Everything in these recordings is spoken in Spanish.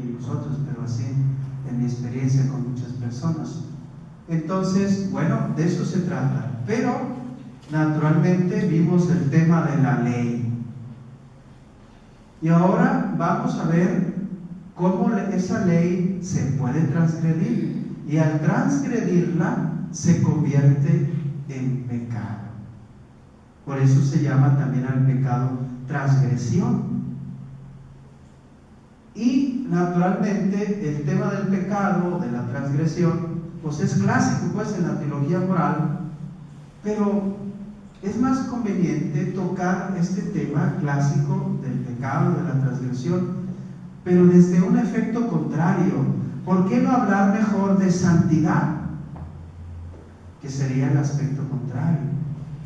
en nosotros, pero así en mi experiencia con muchas personas. Entonces, bueno, de eso se trata. Pero naturalmente vimos el tema de la ley. Y ahora vamos a ver cómo esa ley se puede transgredir. Y al transgredirla se convierte en pecado. Por eso se llama también al pecado transgresión. Y naturalmente el tema del pecado, de la transgresión, pues es clásico pues en la teología moral, pero es más conveniente tocar este tema clásico del pecado, de la transgresión, pero desde un efecto contrario. ¿Por qué no hablar mejor de santidad? Que sería el aspecto contrario.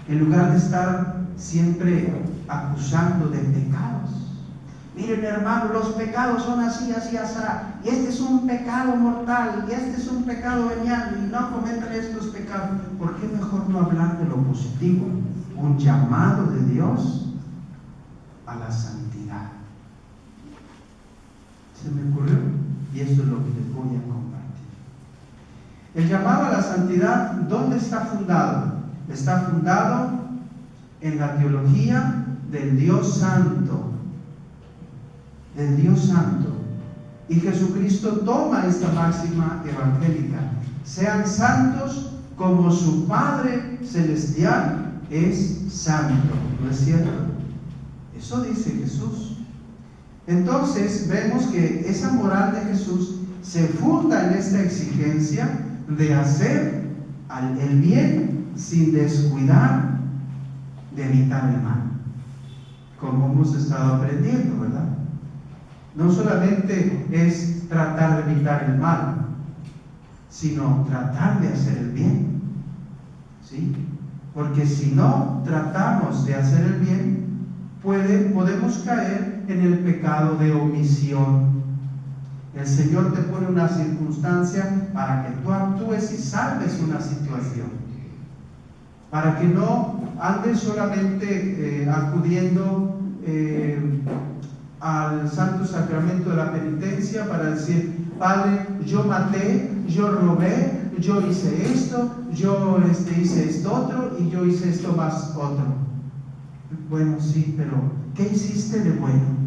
En lugar de estar siempre acusando de pecados. Miren, hermano, los pecados son así, así, así, y este es un pecado mortal, y este es un pecado venial, y no cometan estos pecados. ¿Por qué mejor no hablar de lo positivo? Un llamado de Dios a la santidad. Se me ocurrió, y eso es lo que les voy a compartir. El llamado a la santidad, ¿dónde está fundado? Está fundado en la teología del Dios Santo. Del Dios Santo. Y Jesucristo toma esta máxima evangélica: sean santos como su Padre Celestial es santo. ¿No es cierto? Eso dice Jesús. Entonces vemos que esa moral de Jesús se funda en esta exigencia de hacer el bien sin descuidar de evitar el mal, como hemos estado aprendiendo, ¿verdad? No solamente es tratar de evitar el mal, sino tratar de hacer el bien, ¿sí? Porque si no tratamos de hacer el bien, podemos caer en el pecado de omisión. El Señor te pone una circunstancia para que tú actúes y salves una situación, para que no andes solamente acudiendo al Santo Sacramento de la Penitencia para decir: Padre, yo maté, yo robé, yo hice esto, yo hice esto otro, y yo hice esto más otro. Bueno, sí, pero ¿qué hiciste de bueno?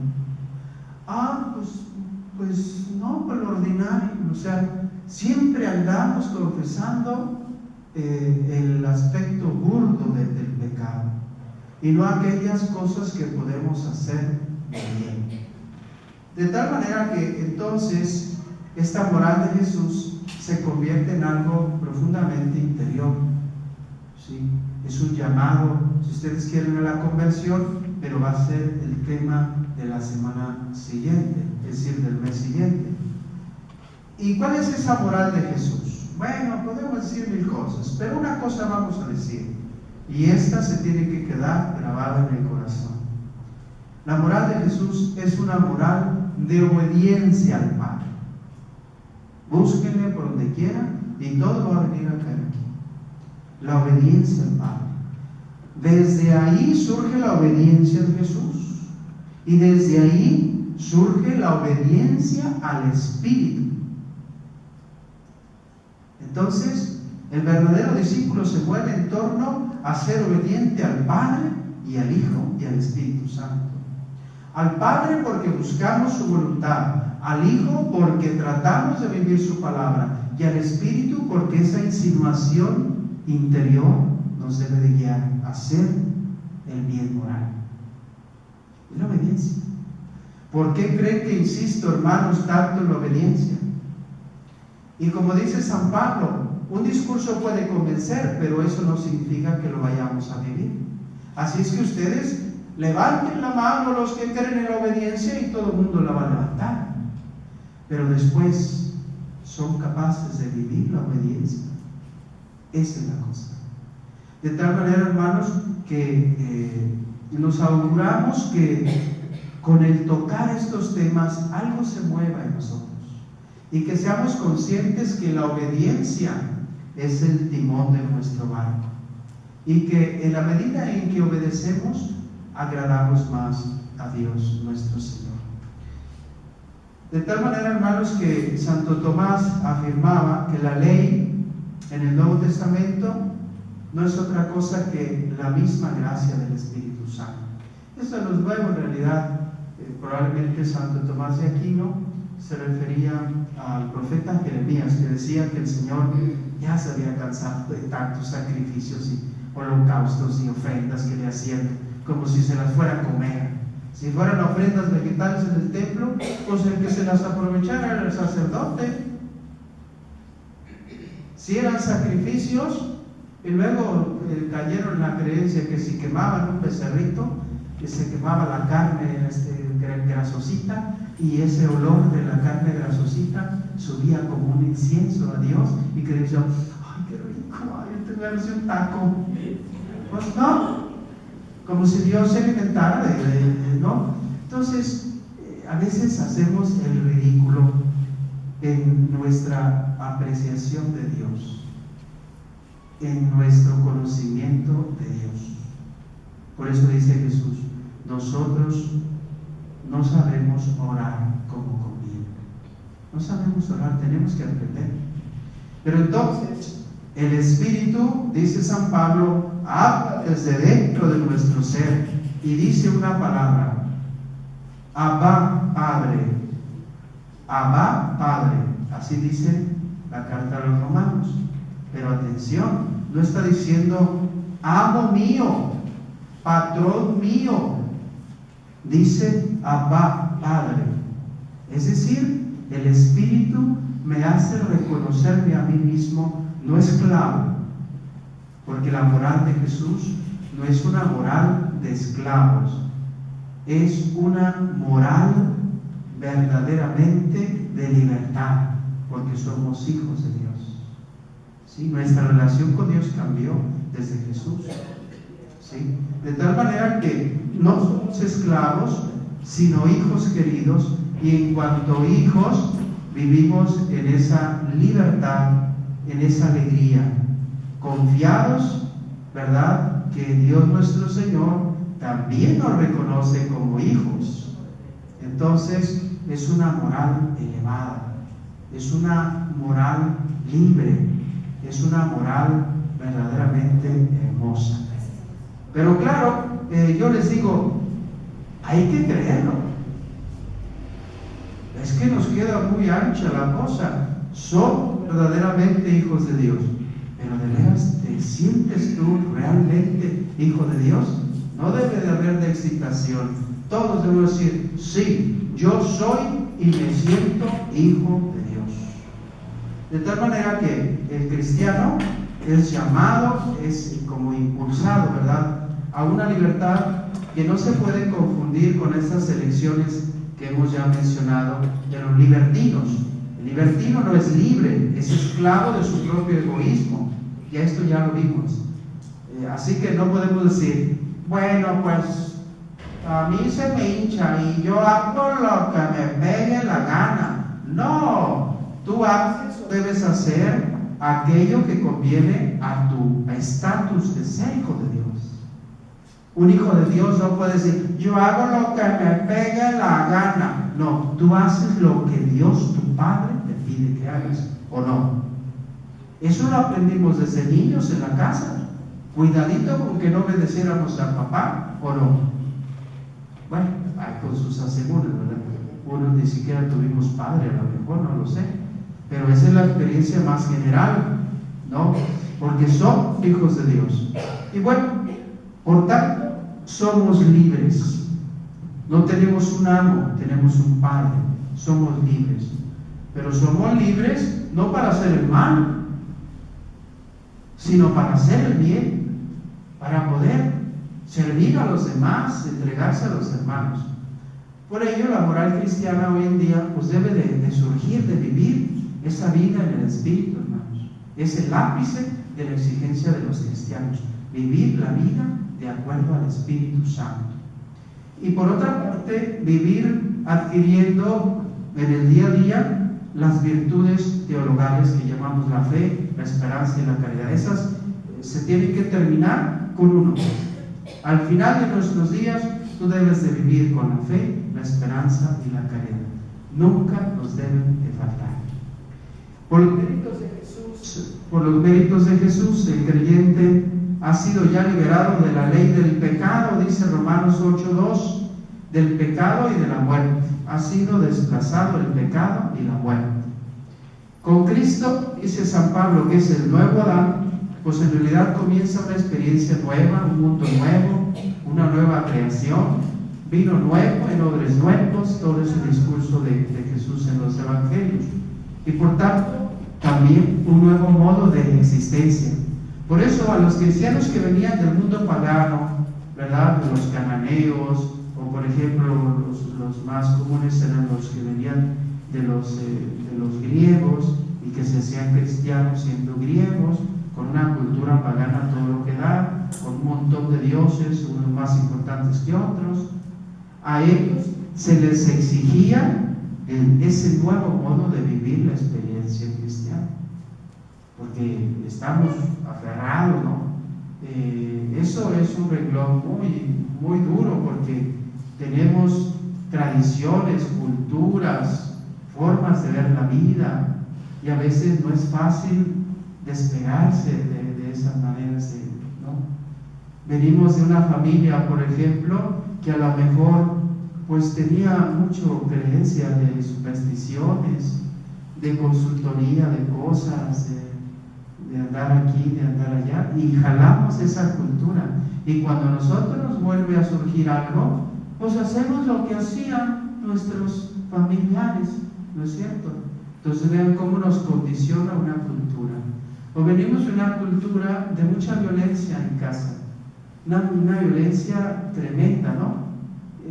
Pues no, por lo ordinario. O sea, siempre andamos confesando el aspecto burdo del pecado, y no aquellas cosas que podemos hacer bien. De tal manera que entonces esta moral de Jesús se convierte en algo profundamente interior, ¿sí? Es un llamado, si ustedes quieren, a la conversión, pero va a ser el tema de la semana siguiente, es decir, del mes siguiente. ¿Y cuál es esa moral de Jesús? Bueno, podemos decir mil cosas, pero una cosa vamos a decir, y esta se tiene que quedar grabada en el corazón. La moral de Jesús es una moral de obediencia al Padre. Búsquenle por donde quieran y todo va a venir a caer aquí. La obediencia al Padre. Desde ahí surge la obediencia de Jesús, y desde ahí surge la obediencia al Espíritu. Entonces, el verdadero discípulo se mueve en torno a ser obediente al Padre y al Hijo y al Espíritu Santo. Al Padre porque buscamos su voluntad, al Hijo porque tratamos de vivir su palabra, y al Espíritu porque esa insinuación interior nos debe de guiar a hacer el bien moral. Es la obediencia. ¿Por qué creen que insisto, hermanos, tanto en la obediencia? Y como dice San Pablo, un discurso puede convencer, pero eso no significa que lo vayamos a vivir. Así es que ustedes levanten la mano los que creen en la obediencia, y todo el mundo la va a levantar. Pero después, ¿son capaces de vivir la obediencia? Esa es la cosa. De tal manera, hermanos, que nos auguramos que con el tocar estos temas algo se mueva en nosotros, y que seamos conscientes que la obediencia es el timón de nuestro barco, y que en la medida en que obedecemos agradamos más a Dios nuestro Señor. De tal manera, hermanos, que Santo Tomás afirmaba que la ley en el Nuevo Testamento no es otra cosa que la misma gracia del Espíritu Santo. Esto no es nuevo en realidad. Probablemente Santo Tomás de Aquino se refería al profeta Jeremías, que decía que el Señor ya se había cansado de tantos sacrificios y holocaustos y ofrendas que le hacían, como si se las fuera a comer. Si fueran ofrendas vegetales en el templo, pues el que se las aprovechara era el sacerdote. Si eran sacrificios, y luego cayeron en la creencia que si quemaban un becerrito, que se quemaba la carne grasosita, y ese olor de la carne grasosita subía como un incienso a Dios, y que decían, ¡ay, qué rico! ¡Ay, yo te voy a hacer un taco! Pues no, como si Dios se alimentara ¿no? Entonces, a veces hacemos el ridículo en nuestra apreciación de Dios, en nuestro conocimiento de Dios. Por eso dice Jesús, nosotros no sabemos orar como conviene. No sabemos orar, tenemos que aprender. Pero entonces, el Espíritu, dice San Pablo, habla desde dentro de nuestro ser y dice una palabra: Abba, Padre. Abba, Padre. Así dice la carta a los Romanos. Pero atención, no está diciendo amo mío, patrón mío. Dice Abba, Padre. Es decir, el Espíritu me hace reconocerme a mí mismo no esclavo, porque la moral de Jesús no es una moral de esclavos, es una moral verdaderamente de libertad, porque somos hijos de Dios. ¿Sí? Nuestra relación con Dios cambió desde Jesús. ¿Sí? De tal manera que no somos esclavos, sino hijos queridos, y en cuanto hijos vivimos en esa libertad, en esa alegría, confiados, ¿verdad?, que Dios nuestro Señor también nos reconoce como hijos. Entonces es una moral elevada, es una moral libre, es una moral verdaderamente hermosa. Pero claro, yo les digo, hay que creerlo. Es que nos queda muy ancha la cosa. Somos verdaderamente hijos de Dios. Pero de veras, ¿te sientes tú realmente hijo de Dios? No debe de haber de excitación. Todos debemos decir, sí, yo soy y me siento hijo de Dios. De tal manera que el cristiano es llamado, es como impulsado, ¿verdad?, a una libertad que no se puede confundir con estas elecciones que hemos ya mencionado de los libertinos. El libertino no es libre, es esclavo de su propio egoísmo. Y esto ya lo vimos. Así que no podemos decir, bueno, pues a mí se me hincha y yo hago lo que me pegue la gana. No, tú haces, debes hacer aquello que conviene a tu estatus de ser hijo de Dios. Un hijo de Dios no puede decir, yo hago lo que me pegue la gana. No, tú haces lo que Dios, tu Padre, te pide que hagas, ¿o no? Eso lo aprendimos desde niños en la casa. Cuidadito con que no obedeciéramos al papá, ¿o no? Bueno, hay con sus asegúnes, ¿verdad? Unos ni siquiera tuvimos padre, a lo mejor, no lo sé. Pero esa es la experiencia más general, ¿no? Porque somos hijos de Dios. Y bueno, por tanto, somos libres. No tenemos un amo, tenemos un padre. Somos libres. Pero somos libres no para hacer el mal, sino para hacer el bien, para poder servir a los demás, entregarse a los hermanos. Por ello, la moral cristiana hoy en día pues debe de surgir, de vivir esa vida en el Espíritu, hermanos. Es el ápice de la exigencia de los cristianos, vivir la vida de acuerdo al Espíritu Santo. Y por otra parte, vivir adquiriendo en el día a día las virtudes teologales que llamamos la fe, la esperanza y la caridad. Esas se tienen que terminar con uno. Al final de nuestros días, tú debes de vivir con la fe, la esperanza y la caridad. nunca nos deben de faltar. Por los méritos de Jesús, el creyente ha sido ya liberado de la ley del pecado, dice Romanos 8:2, del pecado y de la muerte. Ha sido desplazado el pecado y la muerte. Con Cristo, dice San Pablo, que es el nuevo Adán, pues en realidad comienza una experiencia nueva, un mundo nuevo, una nueva creación, vino nuevo en odres nuevos, todo ese discurso de Jesús en los evangelios. Y por tanto, también un nuevo modo de existencia. Por eso a los cristianos que venían del mundo pagano, ¿verdad?, de los cananeos, o por ejemplo los más comunes eran los que venían de los griegos y que se hacían cristianos siendo griegos, con una cultura pagana todo lo que da, con un montón de dioses, unos más importantes que otros. A ellos se les exigía ese nuevo modo de vivir la experiencia cristiana, porque estamos aferrados, ¿no? Eso es un renglón muy duro, porque tenemos tradiciones, culturas, formas de ver la vida, y a veces no es fácil despegarse de esas maneras, ¿no? Venimos de una familia, por ejemplo, que a lo mejor pues tenía mucho creencia de supersticiones, de consultoría de cosas, de andar aquí, de andar allá, y jalamos esa cultura, y cuando a nosotros nos vuelve a surgir algo, pues hacemos lo que hacían nuestros familiares, ¿no es cierto? Entonces vean cómo nos condiciona una cultura. O venimos de una cultura de mucha violencia en casa, una violencia tremenda, ¿no?,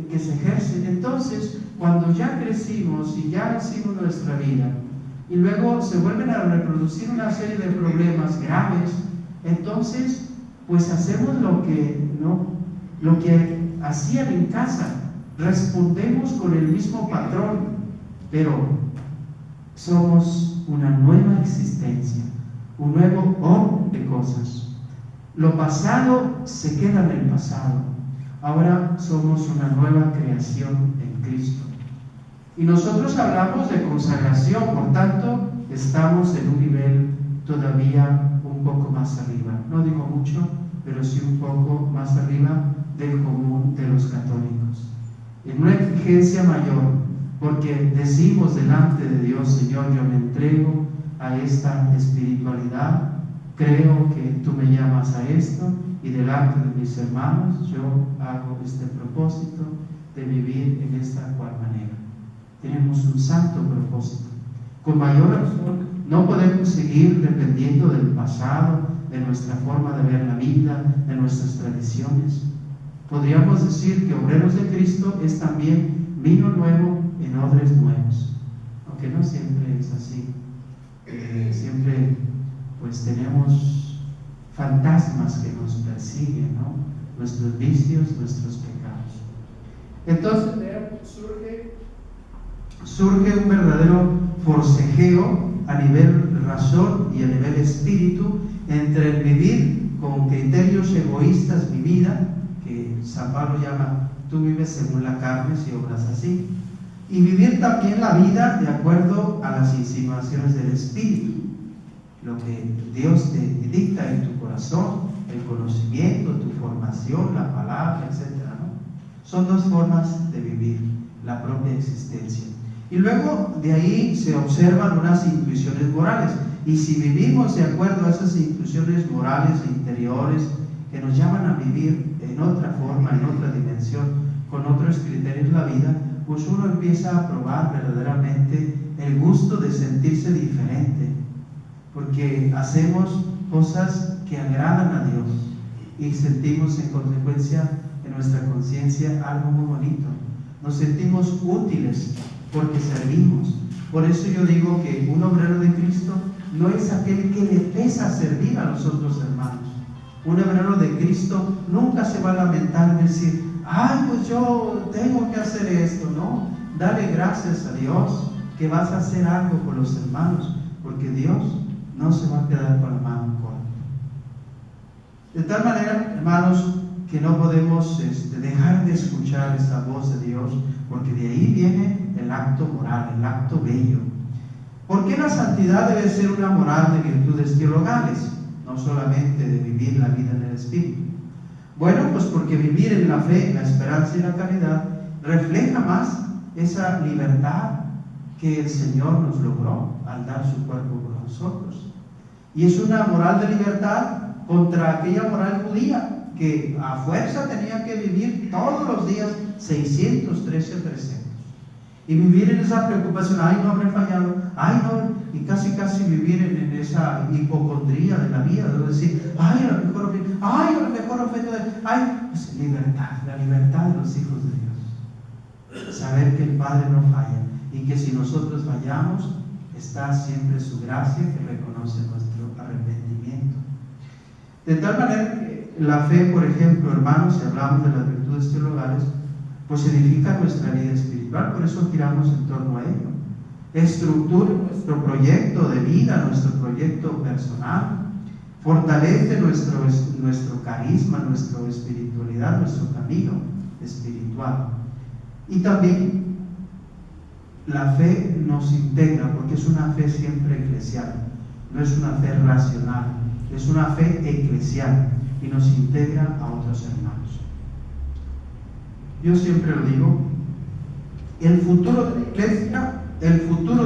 que se ejerce. Entonces, cuando ya crecimos y ya hicimos nuestra vida, y luego se vuelven a reproducir una serie de problemas graves, entonces, pues hacemos lo que hacían en casa, respondemos con el mismo patrón, pero somos una nueva existencia, un nuevo orden de cosas. Lo pasado se queda en el pasado. Ahora somos una nueva creación en Cristo. Y nosotros hablamos de consagración, por tanto, estamos en un nivel todavía un poco más arriba. No digo mucho, pero sí un poco más arriba del común de los católicos. En una exigencia mayor, porque decimos delante de Dios: Señor, yo me entrego a esta espiritualidad, creo que tú me llamas a esto, y delante de mis hermanos yo hago este propósito de vivir en esta cual manera. Tenemos un santo propósito. Con mayor razón, no podemos seguir dependiendo del pasado, de nuestra forma de ver la vida, de nuestras tradiciones. Podríamos decir que obreros de Cristo es también vino nuevo en odres nuevos, aunque no siempre es así. Siempre pues tenemos fantasmas que nos persiguen, ¿no?, nuestros vicios, nuestros pecados. Entonces surge un verdadero forcejeo a nivel razón y a nivel espíritu entre el vivir con criterios egoístas mi vida, que San Pablo llama tú vives según la carne si obras así, y vivir también la vida de acuerdo a las insinuaciones del espíritu, lo que Dios te dicta en tu corazón, el conocimiento, tu formación, la palabra, etc., ¿no? Son dos formas de vivir la propia existencia. Y luego de ahí se observan unas intuiciones morales, y si vivimos de acuerdo a esas intuiciones morales e interiores que nos llaman a vivir en otra forma, en otra dimensión, con otros criterios la vida, pues uno empieza a probar verdaderamente el gusto de sentirse diferente, porque hacemos cosas que agradan a Dios y sentimos en consecuencia en nuestra conciencia algo muy bonito. Nos sentimos útiles porque servimos. Por eso yo digo que un obrero de Cristo no es aquel que le pesa servir a los otros hermanos. Un obrero de Cristo nunca se va a lamentar de decir: ay, pues yo tengo que hacer esto. No, dale gracias a Dios que vas a hacer algo por los hermanos, porque Dios no se va a quedar con la mano corta. De tal manera, hermanos, que no podemos dejar de escuchar esa voz de Dios, porque de ahí viene el el acto moral, el acto bello. ¿Por qué la santidad debe ser una moral de virtudes teologales, no solamente de vivir la vida en el Espíritu? Bueno, pues porque vivir en la fe, la esperanza y la caridad refleja más esa libertad que el Señor nos logró al dar su cuerpo por nosotros. Y es una moral de libertad contra aquella moral judía que a fuerza tenía que vivir todos los días 613 preceptos. Y vivir en esa preocupación, ay, no habré fallado, ay, no, y casi vivir en esa hipocondría de la vida, de decir, ay, a lo mejor ofendo, ay, pues libertad, la libertad de los hijos de Dios. Saber que el Padre no falla y que si nosotros fallamos, está siempre su gracia que reconoce nuestro arrepentimiento. De tal manera que la fe, por ejemplo, hermanos, si hablamos de las virtudes teologales, pues edifica nuestra vida espiritual, por eso giramos en torno a ello. Estructura nuestro proyecto de vida, nuestro proyecto personal, fortalece nuestro carisma, nuestra espiritualidad, nuestro camino espiritual. Y también la fe nos integra, porque es una fe siempre eclesial, no es una fe racional, es una fe eclesial y nos integra a otros hermanos. Yo siempre lo digo, el futuro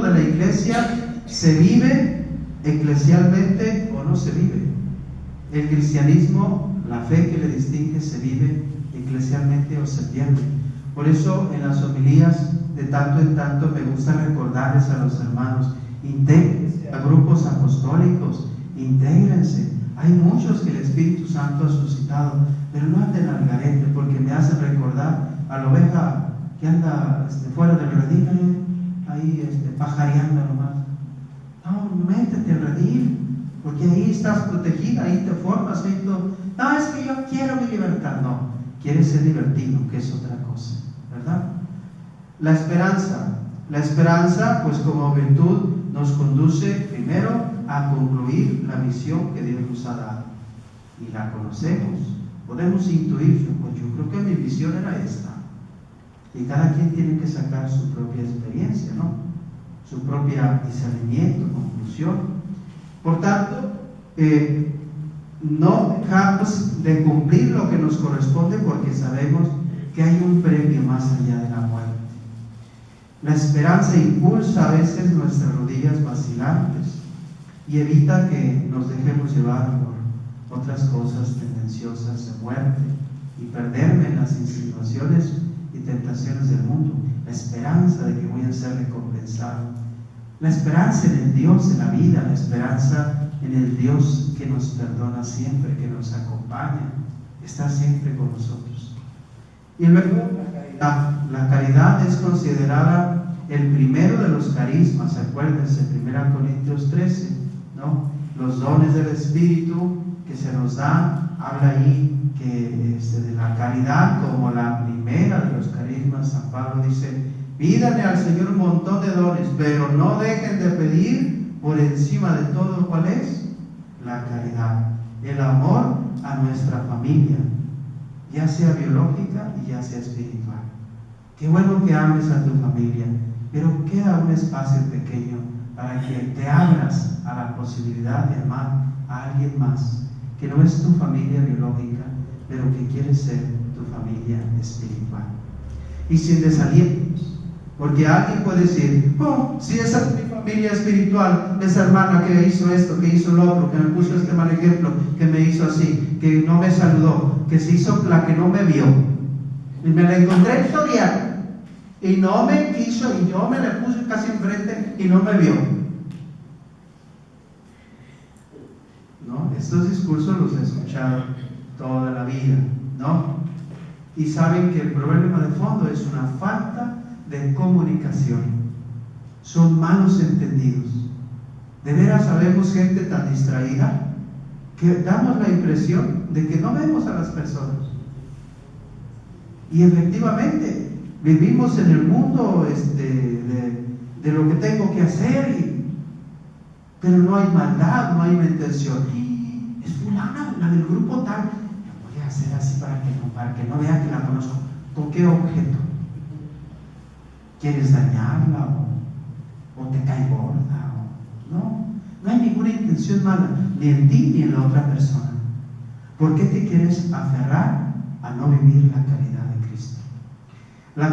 de la iglesia se vive eclesialmente o no se vive. El cristianismo, la fe que le distingue, se vive eclesialmente o se pierde. Por eso en las homilías de tanto en tanto me gusta recordarles a los hermanos, intégrense a grupos apostólicos, intégrense. Hay muchos que el Espíritu Santo ha suscitado, pero no anden al garete, porque me hacen recordar a la oveja que anda fuera del redil, ahí pajareando nomás. No, métete al redil, porque ahí estás protegida, ahí te formas, ahí todo. No, es que yo quiero mi libertad. No, quieres ser libertino, que es otra cosa, ¿verdad? La esperanza, pues como virtud, nos conduce primero a concluir la misión que Dios nos ha dado. Y la conocemos, podemos intuir, pues yo creo que mi misión era esta. Y cada quien tiene que sacar su propia experiencia, ¿no? Su propia discernimiento, conclusión. Por tanto, no dejamos de cumplir lo que nos corresponde porque sabemos que hay un premio más allá de la muerte. La esperanza impulsa a veces nuestras rodillas vacilantes y evita que nos dejemos llevar por otras cosas tendenciosas de muerte y perderme en las insinuaciones y tentaciones del mundo. La esperanza de que voy a ser recompensado, la esperanza en el Dios de la vida, la esperanza en el Dios que nos perdona siempre, que nos acompaña, está siempre con nosotros. Y luego la caridad es considerada el primero de los carismas. Acuérdense, 1 Corintios 13, ¿no? Los dones del Espíritu que se nos dan, habla ahí que de la caridad como la primera de los carismas. San Pablo dice, pídanle al Señor un montón de dones, pero no dejen de pedir por encima de todo, ¿cuál es? La caridad, el amor a nuestra familia, ya sea biológica y ya sea espiritual. Qué bueno que ames a tu familia, pero queda un espacio pequeño para que te abras a la posibilidad de amar a alguien más, que no es tu familia biológica, pero que quiere ser tu familia espiritual. Y sin desalientos, porque alguien puede decir, oh, si esa es mi familia espiritual, esa hermana que hizo esto, que hizo lo otro, que me puso este mal ejemplo, que me hizo así, que no me saludó, que se hizo la que no me vio, y me la encontré en Soriano, y no me quiso, y yo me la puse casi enfrente y no me vio. ¿No? Estos discursos los he escuchado toda la vida, ¿no? Y saben que el problema de fondo es una falta de comunicación. Son malos entendidos. De veras sabemos gente tan distraída que damos la impresión de que no vemos a las personas. Y efectivamente vivimos en el mundo de lo que tengo que hacer, pero no hay maldad, no hay intención. Es fulana, la del grupo tal. Lo voy a hacer así para que no vea que la conozco. ¿Con qué objeto? quieres dañarla o te cae gorda. No hay ninguna intención mala, ni en ti ni en la otra persona. ¿Por qué te quieres aferrar a no vivir la caridad de Cristo? La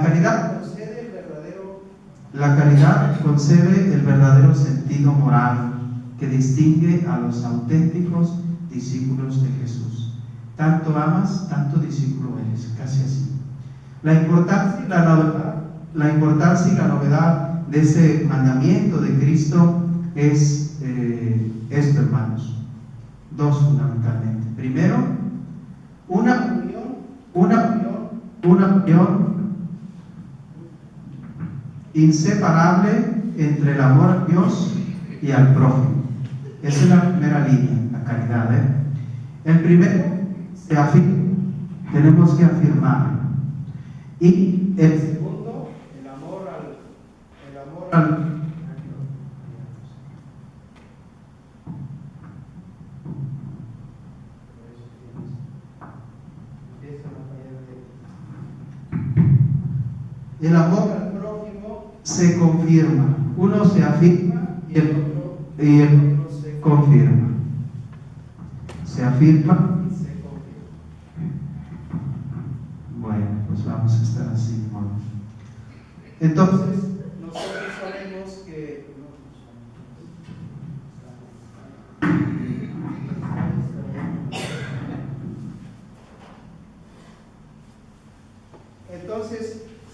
caridad concede el verdadero sentido moral que distingue a los auténticos discípulos de Jesús. Tanto amas, tanto discípulo eres, casi así. La importancia y la novedad de ese mandamiento de Cristo es esto, hermanos. Dos fundamentalmente. Primero, una unión inseparable entre el amor a Dios y al prójimo. Esa es la primera línea, la caridad. El primero se afirma, tenemos que afirmar. Y el segundo, el amor al el amor al prójimo se confirma. Uno se afirma y el otro se confirma. Se afirma y se confirma. Bueno, pues vamos a estar así, hermanos. Entonces, nosotros sabemos que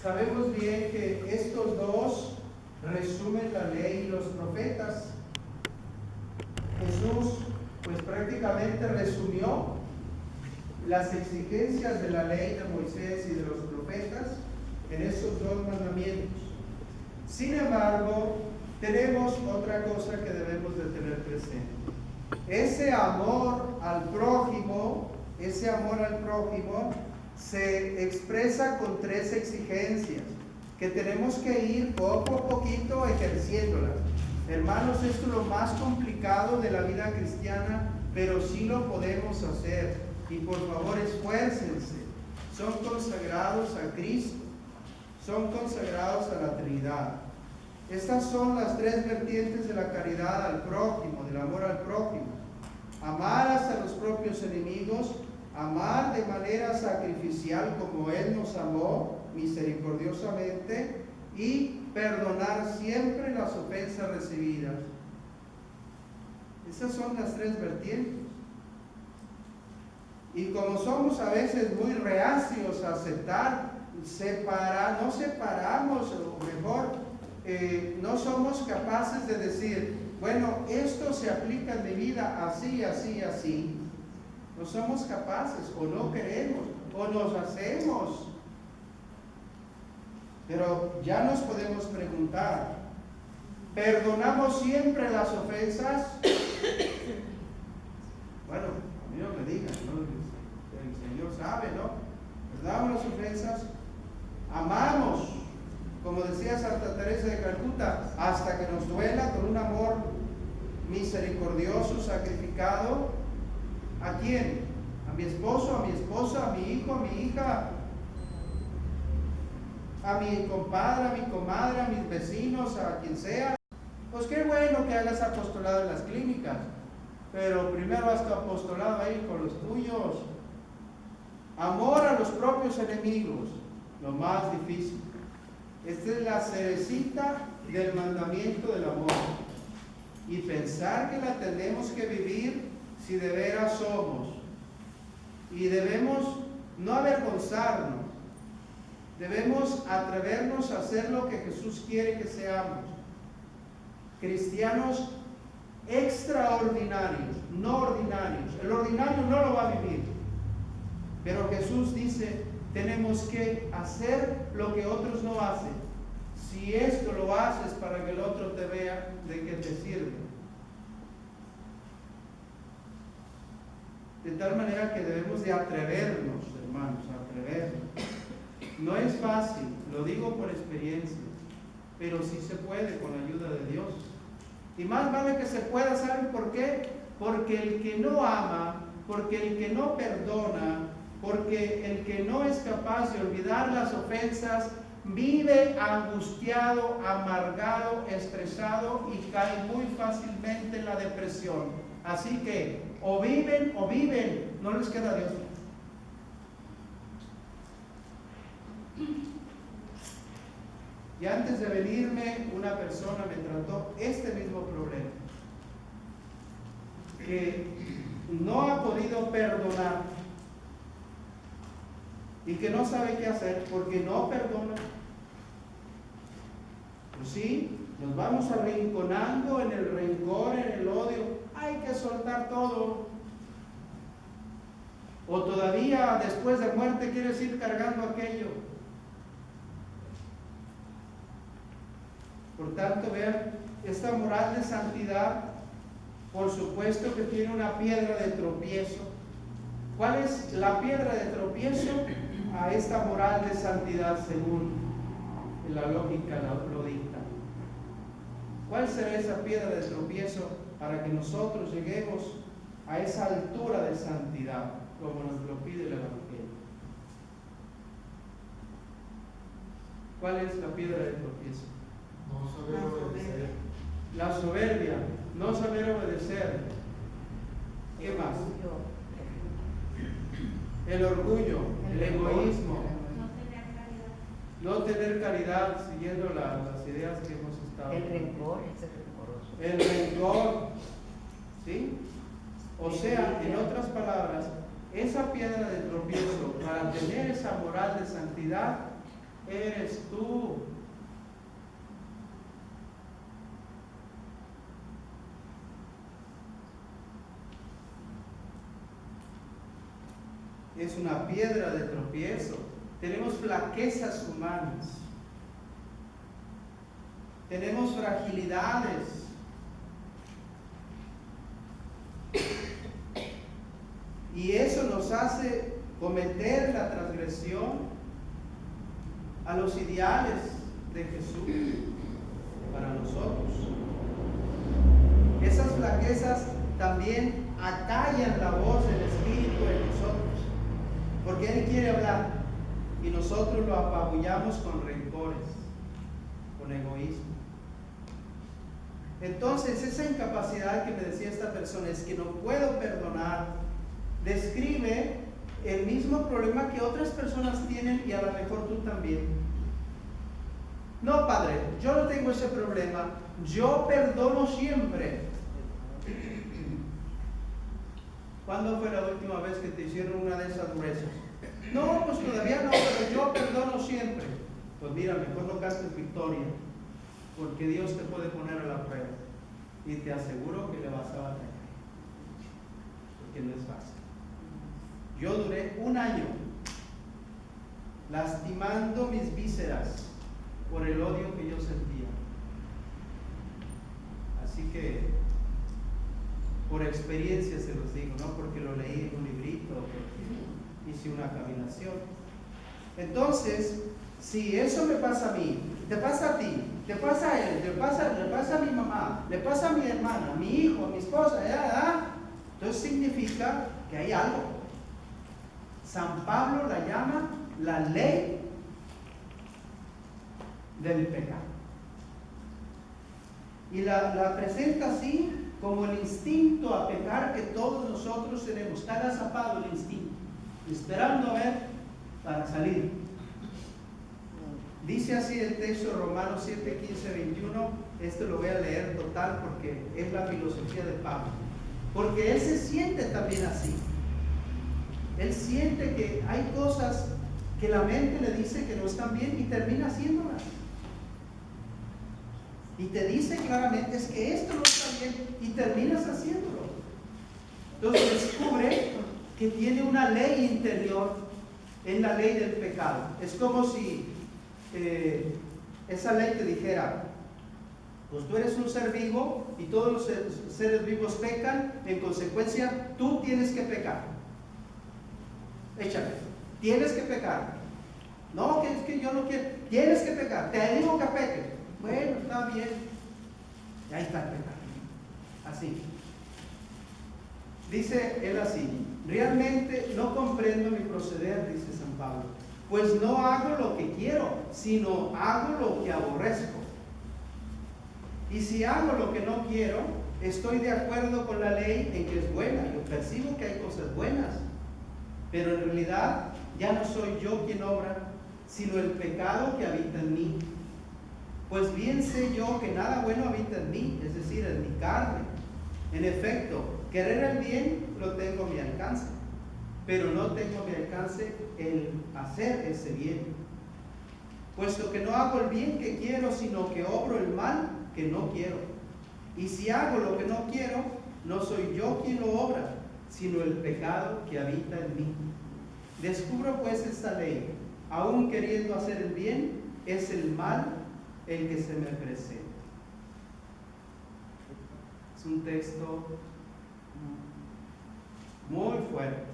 sabemos bien que estos dos resumen la ley y los profetas. Jesús pues prácticamente resumió las exigencias de la ley de Moisés y de los profetas en esos dos mandamientos. Sin embargo, tenemos otra cosa que debemos de tener presente. Ese amor al prójimo se expresa con tres exigencias que tenemos que ir poco a poquito ejerciéndolas. Hermanos, esto es lo más complicado de la vida cristiana, pero sí lo podemos hacer. Y por favor, esfuércense. Son consagrados a Cristo, son consagrados a la Trinidad. Estas son las tres vertientes de la caridad al prójimo, del amor al prójimo. Amar hasta los propios enemigos, amar de manera sacrificial como Él nos amó misericordiosamente, y perdonar siempre las ofensas recibidas. Esas son las tres vertientes. Y como somos a veces muy reacios a aceptar, no separamos, o mejor, no somos capaces de decir, bueno, esto se aplica en mi vida así, así, así. No somos capaces, o no queremos, o nos hacemos. Pero ya nos podemos preguntar, ¿perdonamos siempre las ofensas? Bueno, a mí no me digan, ¿no? El Señor sabe, ¿no? ¿Perdonamos las ofensas? Amamos, como decía Santa Teresa de Calcuta, hasta que nos duela, con un amor misericordioso, sacrificado. ¿A quién? ¿A mi esposo, a mi esposa, a mi hijo, a mi hija? ¿A mi compadre, a mi comadre, a mis vecinos, a quien sea? Pues qué bueno que hagas apostolado en las clínicas, pero primero haz tu apostolado ahí con los tuyos. Amor a los propios enemigos, lo más difícil. Esta es la cerecita del mandamiento del amor. Y pensar que la tenemos que vivir si de veras somos. Y debemos no avergonzarnos. Debemos atrevernos a hacer lo que Jesús quiere que seamos. Cristianos extraordinarios, no ordinarios. El ordinario no lo va a vivir. Pero Jesús dice, tenemos que hacer lo que otros no hacen. Si esto lo haces para que el otro te vea, ¿de qué te sirve? De tal manera que debemos de atrevernos, hermanos, atrevernos. No es fácil, lo digo por experiencia, pero sí se puede con la ayuda de Dios. Y más vale que se pueda, ¿saben por qué? Porque el que no ama, porque el que no perdona, porque el que no es capaz de olvidar las ofensas, vive angustiado, amargado, estresado y cae muy fácilmente en la depresión. Así que o viven, no les queda Dios. Y antes de venirme, una persona me trató este mismo problema, que no ha podido perdonar y que no sabe qué hacer porque no perdona. Pues sí, nos vamos arrinconando en el rencor, en el odio. Hay que soltar todo. O todavía después de muerte quieres ir cargando aquello. Por tanto, vean, esta moral de santidad, por supuesto que tiene una piedra de tropiezo. ¿Cuál es la piedra de tropiezo a esta moral de santidad según la lógica lo dicta? ¿Cuál será esa piedra de tropiezo para que nosotros lleguemos a esa altura de santidad, como nos lo pide el Evangelio? ¿Cuál es la piedra de tropiezo? No saber obedecer. La soberbia, no saber obedecer. ¿Qué más? El orgullo, el egoísmo, no tener caridad, siguiendo las ideas que hemos estado. El rencor, es rencoroso. El rencor, ¿sí? O sea, en otras palabras, esa piedra de tropiezo para tener esa moral de santidad eres tú. Es una piedra de tropiezo. Tenemos flaquezas humanas. Tenemos fragilidades. Y eso nos hace cometer la transgresión a los ideales de Jesús para nosotros. Esas flaquezas también acallan la voz del Espíritu en nosotros. Porque Él quiere hablar y nosotros lo apabullamos con rencores, con egoísmo. Entonces, esa incapacidad que me decía esta persona, es que no puedo perdonar, describe el mismo problema que otras personas tienen y a lo mejor tú también. No, padre, yo no tengo ese problema, yo perdono siempre. ¿Cuándo fue la última vez que te hicieron una de esas durezas? No, pues todavía no, pero yo perdono siempre. Pues mira, mejor no cantes victoria, porque Dios te puede poner a la prueba. Y te aseguro que le vas a batallar, porque no es fácil. Yo duré 1 año lastimando mis vísceras por el odio que yo sentía. Así que por experiencia se los digo, no porque lo leí en un librito, porque hice una caminación. Entonces, si eso me pasa a mí, te pasa a ti, te pasa a él, le pasa a mi mamá, le pasa a mi hermana, a mi hijo, a mi esposa, entonces significa que hay algo. San Pablo la llama la ley del pecado. Y la presenta así como el instinto a pecar que todos nosotros tenemos. Está agazapado el instinto, esperando a ver para salir. Dice así el texto Romanos 7, 15, 21. Esto lo voy a leer total porque es la filosofía de Pablo. Porque él se siente también así. Él siente que hay cosas que la mente le dice que no están bien y termina haciéndolas. Y te dice claramente, es que esto no está bien, y terminas haciéndolo. Entonces descubre que tiene una ley interior en la ley del pecado. Es como si esa ley te dijera, pues tú eres un ser vivo y todos los seres vivos pecan, en consecuencia tú tienes que pecar. Échale, tienes que pecar. No, que es que yo no quiero, tienes que pecar, te digo que peques. Bueno, está bien. Y ahí está el pecado. Así. Dice él así: realmente no comprendo mi proceder, dice San Pablo. pues no hago lo que quiero, sino hago lo que aborrezco. Y si hago lo que no quiero, estoy de acuerdo con la ley en que es buena. Yo percibo que hay cosas buenas, pero en realidad ya no soy yo quien obra, sino el pecado que habita en mí. Pues bien sé yo que nada bueno habita en mí, es decir, en mi carne. En efecto, querer el bien lo tengo a mi alcance, pero no tengo a mi alcance el hacer ese bien. Puesto que no hago el bien que quiero, sino que obro el mal que no quiero. Y si hago lo que no quiero, no soy yo quien lo obra, sino el pecado que habita en mí. Descubro pues esta ley: aún queriendo hacer el bien, es el mal el que se me presenta. Es un texto muy fuerte.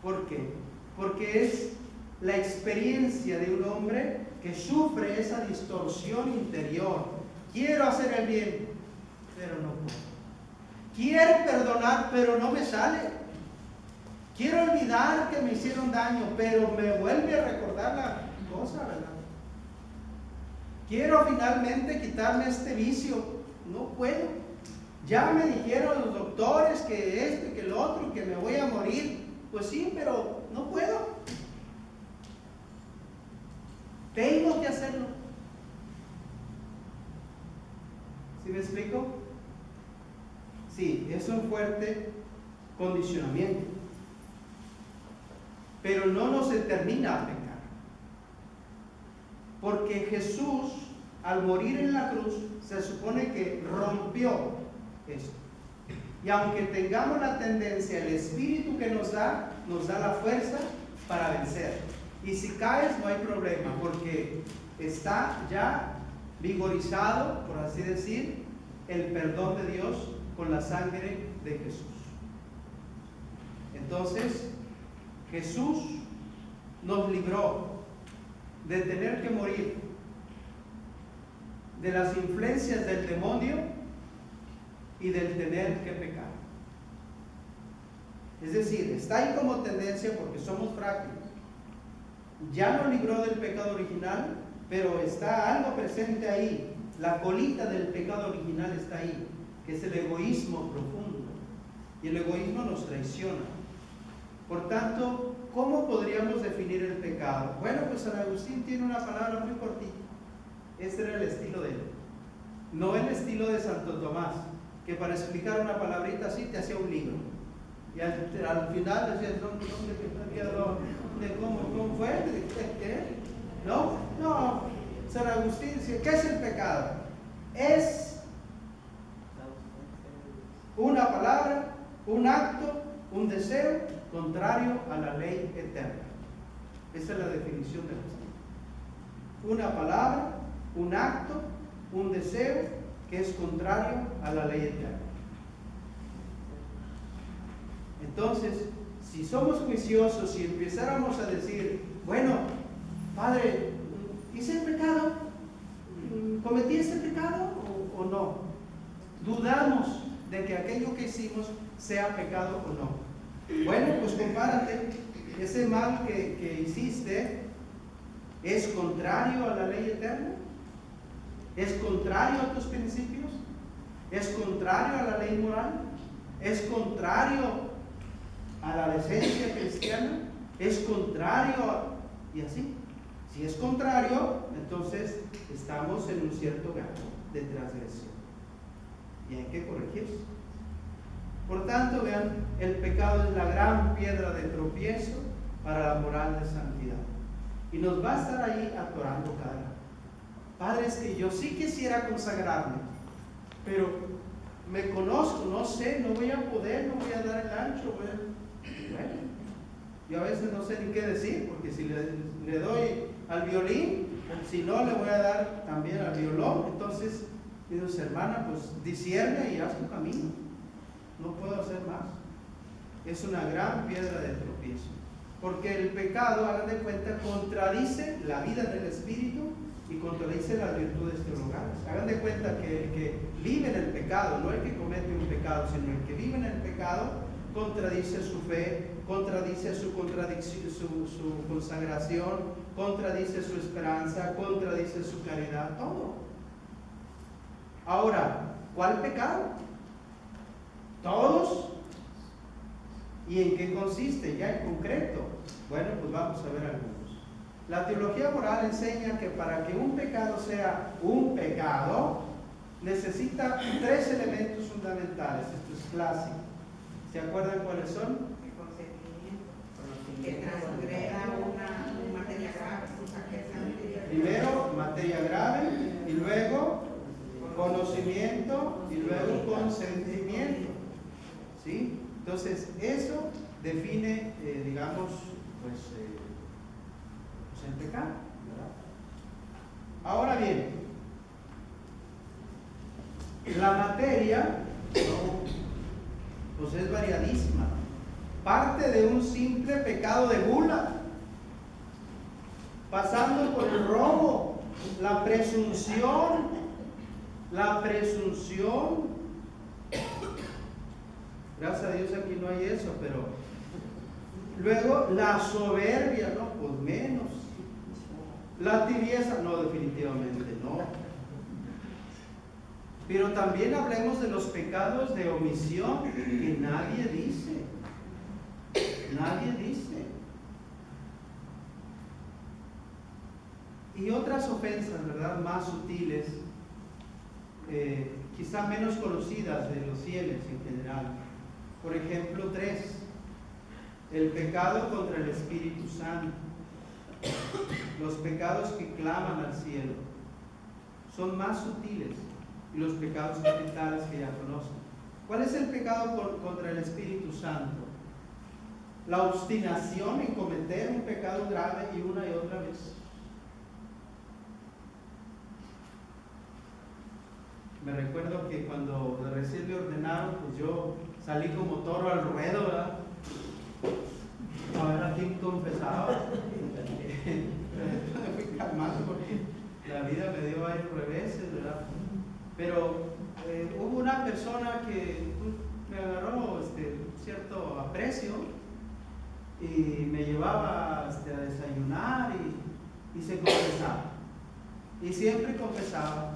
¿Por qué? Porque es la experiencia de un hombre que sufre esa distorsión interior. Quiero hacer el bien, pero no puedo. Quiero perdonar, pero no me sale. Quiero olvidar que me hicieron daño, pero me vuelve a recordar la cosa, ¿verdad? Quiero finalmente quitarme este vicio, no puedo. Ya me dijeron los doctores que esto y que lo otro, que me voy a morir. Pues sí, pero no puedo. Tengo que hacerlo. ¿Sí me explico? Sí, es un fuerte condicionamiento. Pero no nos determina a pecar. Porque Jesús, al morir en la cruz, se supone que rompió esto. Y aunque tengamos la tendencia, el Espíritu que nos da la fuerza para vencer. Y si caes, no hay problema, porque está ya vigorizado, por así decir, el perdón de Dios con la sangre de Jesús. Entonces, Jesús nos libró de tener que morir de las influencias del demonio y del tener que pecar. Es decir, está ahí como tendencia porque somos frágiles. Ya nos libró del pecado original, pero está algo presente ahí. La colita del pecado original está ahí, que es el egoísmo profundo. Y el egoísmo nos traiciona. Por tanto, ¿cómo podríamos definir el pecado? Bueno, pues San Agustín tiene una palabra muy cortita. Este era el estilo de él. No el estilo de Santo Tomás, que para explicar una palabrita así te hacía un libro. Y al final decías, ¿cómo fue? ¿Qué? No. San Agustín dice, ¿qué es el pecado? Es una palabra, un acto, un deseo contrario a la ley eterna. Esa es la definición de Agustín. Una palabra, un acto, un deseo que es contrario a la ley eterna. Entonces, si somos juiciosos y empezáramos a decir, bueno, Padre, ¿hice el pecado? ¿Cometí este pecado o no? Dudamos de que aquello que hicimos sea pecado o no. Bueno, pues compárate. ¿Ese mal que hiciste es contrario a la ley eterna? ¿Es contrario a tus principios? ¿Es contrario a la ley moral? ¿Es contrario a la decencia cristiana? ¿Es contrario a... y así? Si es contrario, entonces estamos en un cierto grado de transgresión y hay que corregirse. Por tanto, vean, el pecado es la gran piedra de tropiezo para la moral de santidad y nos va a estar ahí atorando cada día. Padre, es que yo sí quisiera consagrarme, pero me conozco, no sé, no voy a poder, no voy a dar el ancho. Bueno, yo a veces no sé ni qué decir, porque si le doy al violín, si no le voy a dar también al violón. Entonces, dices, hermana, pues discierne y haz tu camino. No puedo hacer más. Es una gran piedra de tropiezo, porque el pecado, hagan de cuenta, contradice la vida del espíritu y contradice las virtudes teologales. Hagan de cuenta que el que vive en el pecado, no el que comete un pecado, sino el que vive en el pecado, contradice su fe contradice su consagración, contradice su esperanza, contradice su caridad, todo. Ahora, ¿cuál pecado? ¿Todos? ¿Y en qué consiste ya en concreto? Bueno, pues vamos a ver algunos. La teología moral enseña que para que un pecado sea un pecado, necesita 3 elementos fundamentales. Esto es clásico. ¿Se acuerdan cuáles son? El consentimiento. Que transgreda una materia grave. Primero, materia grave, y luego conocimiento, y luego consentimiento. ¿Sí? Entonces, eso define, digamos, pues el pecado, ¿verdad? Ahora bien, la materia, pues es variadísima. Parte de un simple pecado de gula, pasando por el robo, la presunción, gracias a Dios aquí no hay eso, pero luego la soberbia, no, pues menos, la tibieza, no, definitivamente no. Pero también hablemos de los pecados de omisión que nadie dice. Y otras ofensas, ¿verdad?, más sutiles, quizá menos conocidas de los fieles en general. Por ejemplo, 3. El pecado contra el Espíritu Santo. Los pecados que claman al cielo son más sutiles, y los pecados capitales que ya conocen. ¿Cuál es el pecado contra el Espíritu Santo? La obstinación en cometer un pecado grave y una y otra vez. Me recuerdo que cuando recién me ordenaron, pues yo salí como toro al ruedo, ¿verdad? A ver a quién confesaba. Me fui calmando porque la vida me dio varios reveses, ¿verdad? Pero hubo una persona que me agarró cierto aprecio y me llevaba a desayunar y se confesaba. Y siempre confesaba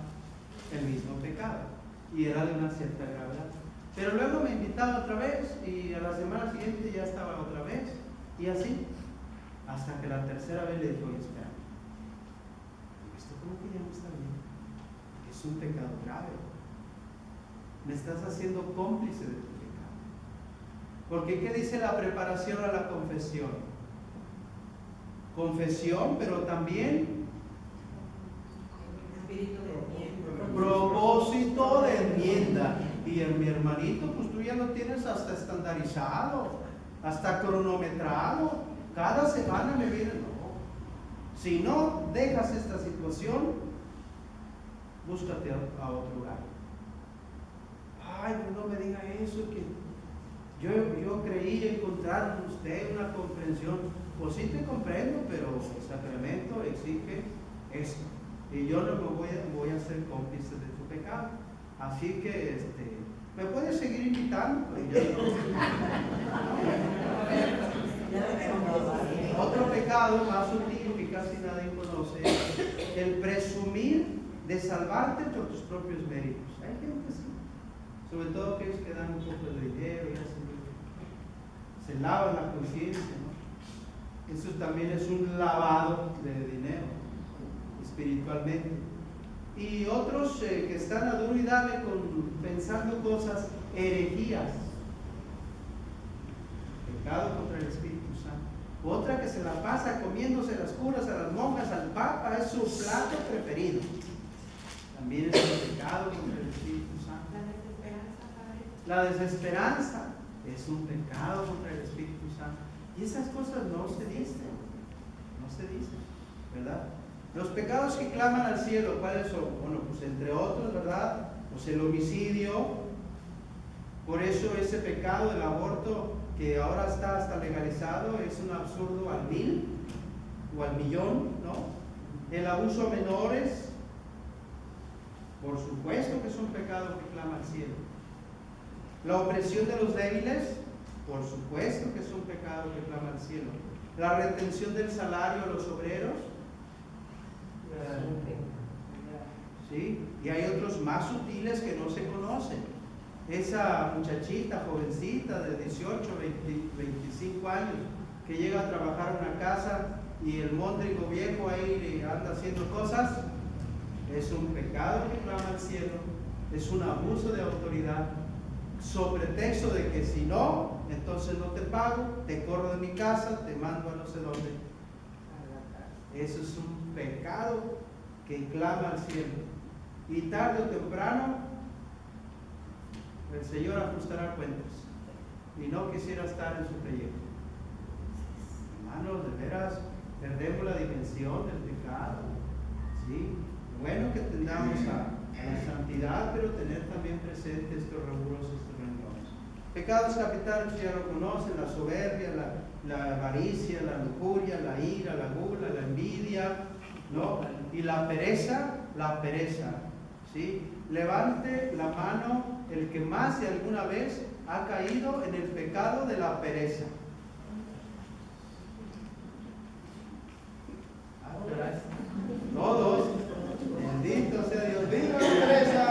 el mismo pecado y era de una cierta gravedad. Pero luego me invitaba otra vez y a la semana siguiente ya estaba otra vez y así, hasta que la tercera vez le dijo: oye, espera, esto como que ya no está bien, es un pecado grave, me estás haciendo cómplice de tu pecado. Porque ¿qué dice la preparación a la confesión? Confesión, pero también espíritu de enmienda. Propósito de enmienda. Y mi hermanito, pues tú ya lo tienes hasta estandarizado, hasta cronometrado. Cada semana me viene, no. Si no dejas esta situación, búscate a otro lugar. Ay, no me diga eso, que yo creí encontrar en usted una comprensión. Pues sí te comprendo, pero el sacramento exige esto. Y yo no me voy a ser cómplice de tu pecado. Así que me puedes seguir invitando. Otro pecado más sutil que casi nadie conoce, el presumir de salvarte por tus propios méritos. Hay gente así, sobre todo aquellos que dan un poco de dinero y se lavan la conciencia, ¿no? Eso también es un lavado de dinero espiritualmente. Y otros que están a duro y dale pensando cosas, herejías, pecado contra el Espíritu Santo. Otra que se la pasa comiéndose las curas a las monjas, al Papa, es su plato preferido. También es un pecado contra el Espíritu Santo. La desesperanza es un pecado contra el Espíritu Santo. Y esas cosas no se dicen, ¿verdad? Los pecados que claman al cielo, ¿cuáles son? Bueno, pues entre otros, ¿verdad? Pues el homicidio. Por eso ese pecado del aborto, que ahora está hasta legalizado, es un absurdo al 1000 o al millón, ¿no? El abuso a menores, por supuesto que es un pecado que clama al cielo. La opresión de los débiles, Por supuesto que es un pecado que clama al cielo. La retención del salario a los obreros. ¿Sí? Y hay otros más sutiles que no se conocen. Esa muchachita, jovencita de 18, 25 años, que llega a trabajar en una casa y el móndrigo viejo ahí anda haciendo cosas, es un pecado que clama al cielo, es un abuso de autoridad, sobre texto de que si no, entonces no te pago, te corro de mi casa, te mando a no sé dónde. Eso es un pecado que clama al cielo. Y tarde o temprano, el Señor ajustará cuentas. Y no quisiera estar en su proyecto. Hermanos, de veras, perdemos la dimensión del pecado. ¿Sí? Bueno que tendamos a la santidad, pero tener también presente estos rubros, estos renglones. Pecados capitales ya lo conocen: la soberbia, la avaricia, la lujuria, la ira, la gula, la envidia, ¿no? Y la pereza, ¿sí? Levante la mano el que más de alguna vez ha caído en el pecado de la pereza. Todos. Bendito sea Dios. ¡Viva la pereza!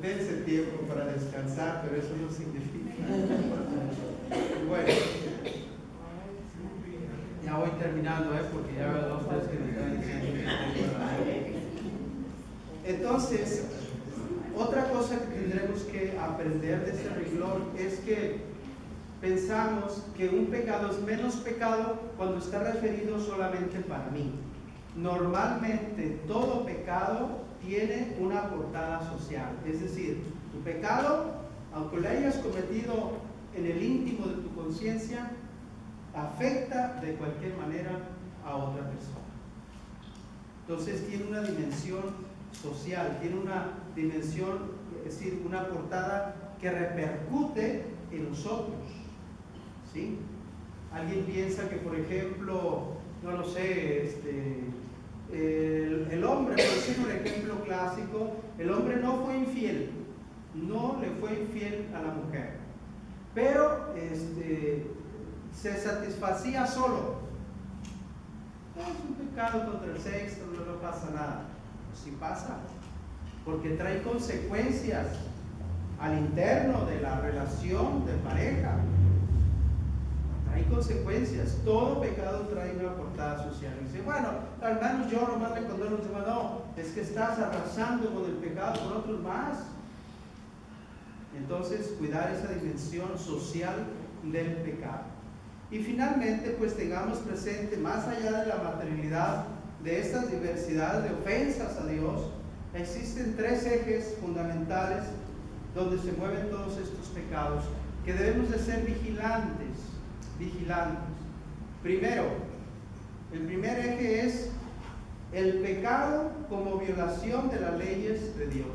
Dense tiempo para descansar, pero eso no significa. Bueno, ya voy terminando, porque ya veo 2 o 3 que me están diciendo. Entonces, otra cosa que tendremos que aprender de este renglón es que pensamos que un pecado es menos pecado cuando está referido solamente para mí. Normalmente todo pecado tiene una portada social, es decir, tu pecado, aunque lo hayas cometido en el íntimo de tu conciencia, afecta de cualquier manera a otra persona. Entonces tiene una dimensión social, tiene una dimensión, es decir, una portada que repercute en nosotros. ¿Sí? Alguien piensa que, por ejemplo, no lo sé, el hombre, por decir un ejemplo clásico, el hombre no fue infiel, no le fue infiel a la mujer, pero se satisfacía solo. Es un pecado contra el sexo, no pasa nada. Pues sí pasa, porque trae consecuencias al interno de la relación de pareja. Hay consecuencias. Todo pecado trae una portada social. Y dice, bueno, al menos yo nomás le condono a los demás. No, es que estás arrasando con el pecado con otros más. Entonces, cuidar esa dimensión social del pecado. Y finalmente, pues tengamos presente, más allá de la materialidad de estas diversidades de ofensas a Dios, existen 3 ejes fundamentales donde se mueven todos estos pecados, que debemos de ser vigilantes. Primero, el primer eje es el pecado como violación de las leyes de Dios,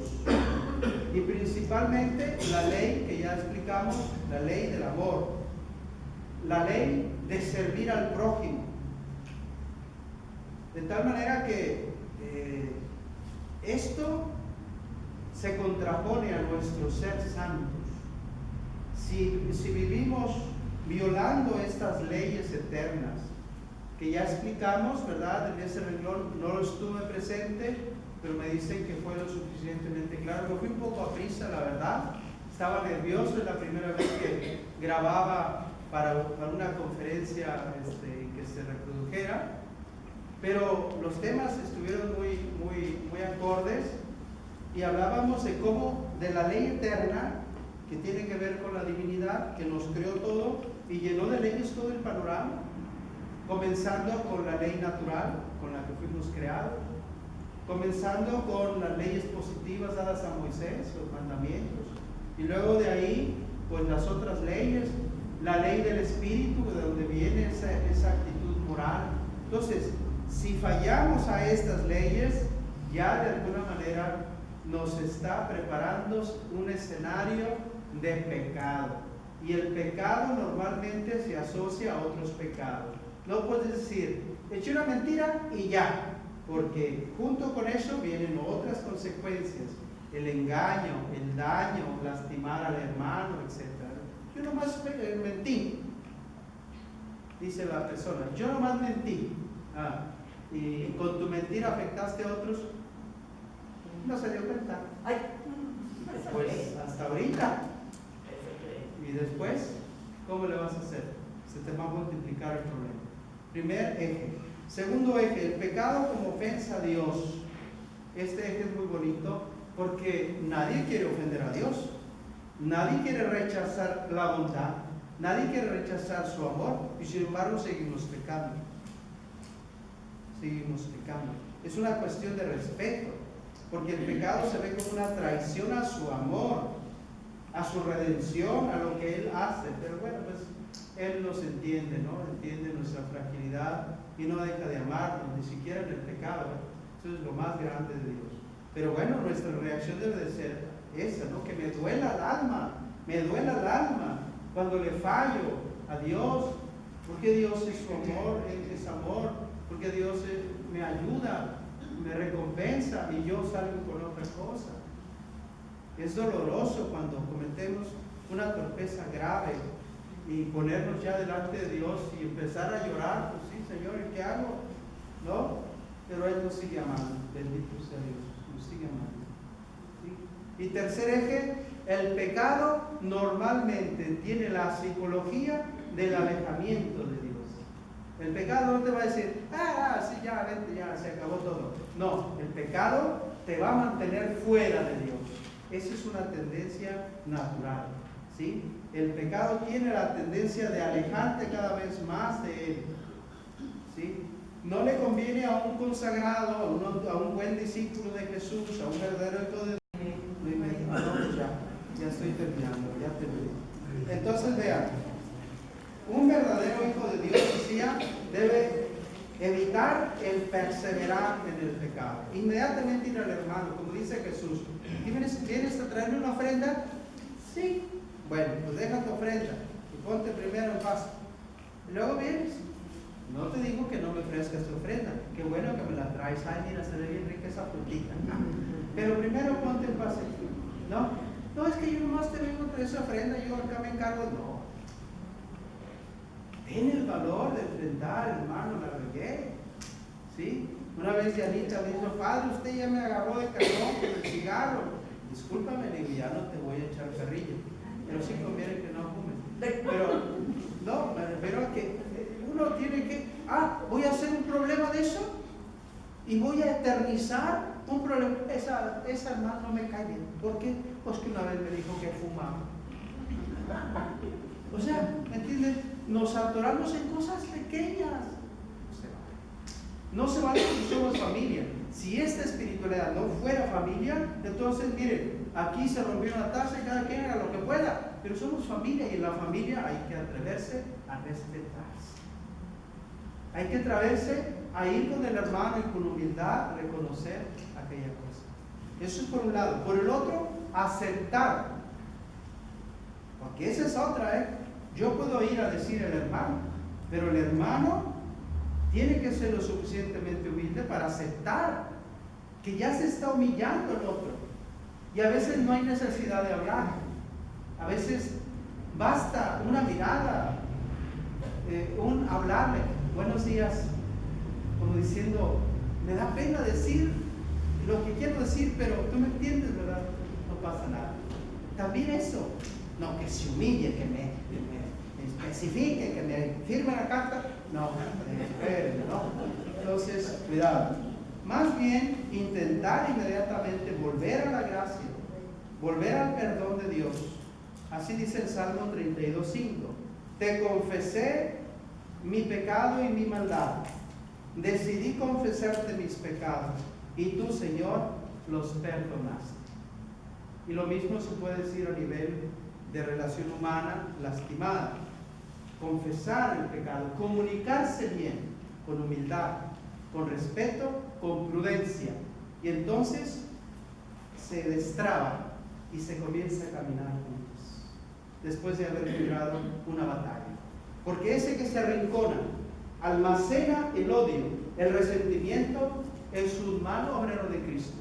y principalmente la ley que ya explicamos, la ley del amor, la ley de servir al prójimo, de tal manera que esto se contrapone a nuestro ser santos. Si vivimos violando estas leyes eternas, que ya explicamos, ¿verdad? En ese renglón no lo estuve presente, pero me dicen que fue lo suficientemente claro. Me fui un poco a prisa, la verdad. Estaba nervioso, es la primera vez que grababa para una conferencia que se reprodujera, pero los temas estuvieron muy acordes, y hablábamos de cómo, de la ley eterna, que tiene que ver con la divinidad, que nos creó todo y llenó de leyes todo el panorama, comenzando con la ley natural con la que fuimos creados, comenzando con las leyes positivas dadas a Moisés, los mandamientos, y luego de ahí pues las otras leyes, la ley del espíritu, de donde viene esa actitud moral. Entonces, si fallamos a estas leyes, ya de alguna manera nos está preparando un escenario de pecado, y el pecado normalmente se asocia a otros pecados. No puedes decir, eché una mentira y ya, porque junto con eso vienen otras consecuencias. el engaño, el daño, lastimar al hermano, etc. Yo nomás mentí, dice la persona, yo nomás mentí. Y con tu mentira afectaste a otros, no se dio cuenta. Ay, Pues hasta ahorita. Y después, ¿cómo le vas a hacer? Se te va a multiplicar el problema. Primer eje. Segundo eje, el pecado como ofensa a Dios. Este eje es muy bonito porque nadie quiere ofender a Dios. Nadie quiere rechazar la bondad. Nadie quiere rechazar su amor. Y sin embargo seguimos pecando. Seguimos pecando. Es una cuestión de respeto. Porque el pecado se ve como una traición a su amor, a su redención, a lo que Él hace. Pero bueno, pues Él nos entiende, ¿no? Entiende nuestra fragilidad y no deja de amarnos, ni siquiera en el pecado. Eso es lo más grande de Dios. Pero bueno, nuestra reacción debe de ser esa, ¿no? Que me duela el alma cuando le fallo a Dios, porque Dios es su amor, Él es amor, porque Dios me ayuda, me recompensa y yo salgo con otra cosa. Es doloroso cuando cometemos una torpeza grave y ponernos ya delante de Dios y empezar a llorar. Pues sí, Señor, ¿y qué hago? ¿No? Pero Él nos sigue amando. Bendito sea Dios, nos sigue amando. ¿Sí? Y tercer eje, el pecado normalmente tiene la psicología del alejamiento de Dios. El pecado no te va a decir, sí, ya, vente, ya, se acabó todo. No, el pecado te va a mantener fuera de Dios. Esa es una tendencia natural, ¿sí? El pecado tiene la tendencia de alejarte cada vez más de Él, ¿sí? No le conviene a un consagrado, a un buen discípulo de Jesús, a un verdadero hijo de Dios. Ya estoy terminando, ya terminé. Entonces vean, un verdadero hijo de Dios, decía, debe evitar el perseverar en el pecado. Inmediatamente ir al hermano, como dice Jesús, ¿vienes a traerme una ofrenda? Sí. Bueno, pues deja tu ofrenda y ponte primero en paz. Y luego vienes. No te digo que no me ofrezcas tu ofrenda. Qué bueno que me la traes. Ay, mira, se ve bien rica esa frutita. Pero primero ponte en paz. No, es que yo nomás te vengo a traer esa ofrenda, yo acá me encargo. No. Ten el valor de enfrentar, hermano, la regué. ¿Sí? Una vez Yanita me dijo, padre, usted ya me agarró de cajón con el cigarro. Discúlpame, le digo, ya no te voy a echar carrilla. Pero sí conviene que no fumes. Pero, no, me refiero a que uno tiene que, voy a hacer un problema de eso y voy a eternizar un problema. Esa hermana no me cae bien. ¿Por qué? Pues que una vez me dijo que fumaba. O sea, ¿me entiendes? Nos atoramos en cosas pequeñas. No se vale porque somos familia. Si esta espiritualidad no fuera familia, entonces miren, aquí se rompió una taza y cada quien haga lo que pueda. Pero somos familia y en la familia hay que atreverse a respetarse. Hay que atreverse a ir con el hermano y con humildad a reconocer aquella cosa. Eso es por un lado. Por el otro, aceptar. Porque esa es otra, Yo puedo ir a decir al hermano, pero el hermano tiene que ser lo suficientemente humilde para aceptar que ya se está humillando el otro. Y a veces no hay necesidad de hablar. A veces basta una mirada, un hablarle, buenos días, como diciendo, me da pena decir lo que quiero decir, pero tú me entiendes, ¿verdad? No pasa nada. También eso, no que se humille, que me especifique, que me firme la carta, no, espérenme, ¿no? Entonces, cuidado. Más bien, intentar inmediatamente volver a la gracia, volver al perdón de Dios. Así dice el Salmo 32:5. Te confesé mi pecado y mi maldad. Decidí confesarte mis pecados y tú, Señor, los perdonaste. Y lo mismo se puede decir a nivel de relación humana lastimada. Confesar el pecado, comunicarse bien, con humildad, con respeto, con prudencia. Y entonces se destraba y se comienza a caminar juntos, después de haber librado una batalla. Porque ese que se arrincona, almacena el odio, el resentimiento en su mano obrero de Cristo.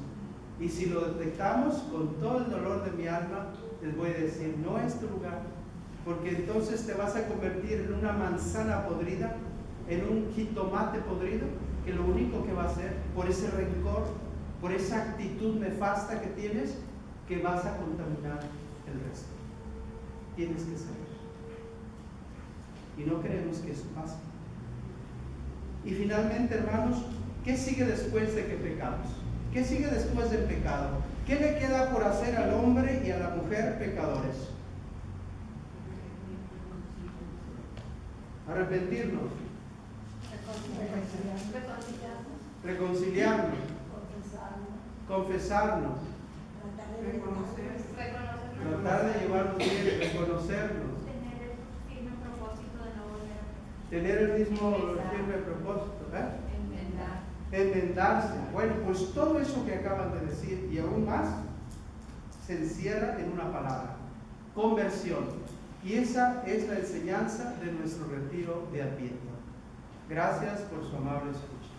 Y si lo detectamos, con todo el dolor de mi alma, les voy a decir, no es tu lugar, porque entonces te vas a convertir en una manzana podrida, en un jitomate podrido, que lo único que va a hacer, por ese rencor, por esa actitud nefasta que tienes, que vas a contaminar el resto. Tienes que saber. Y no queremos que eso pase. Y finalmente, hermanos, ¿qué sigue después de que pecamos? ¿Qué sigue después del pecado? ¿Qué le queda por hacer al hombre y a la mujer pecadores? Arrepentirnos, reconciliarnos, confesarnos, tratar de llevarnos bien, reconocernos, tener el mismo firme propósito, enmendarse. Bueno, pues todo eso que acaban de decir y aún más se encierra en una palabra: conversión. Y esa es la enseñanza de nuestro retiro de Adviento. Gracias por su amable escucha.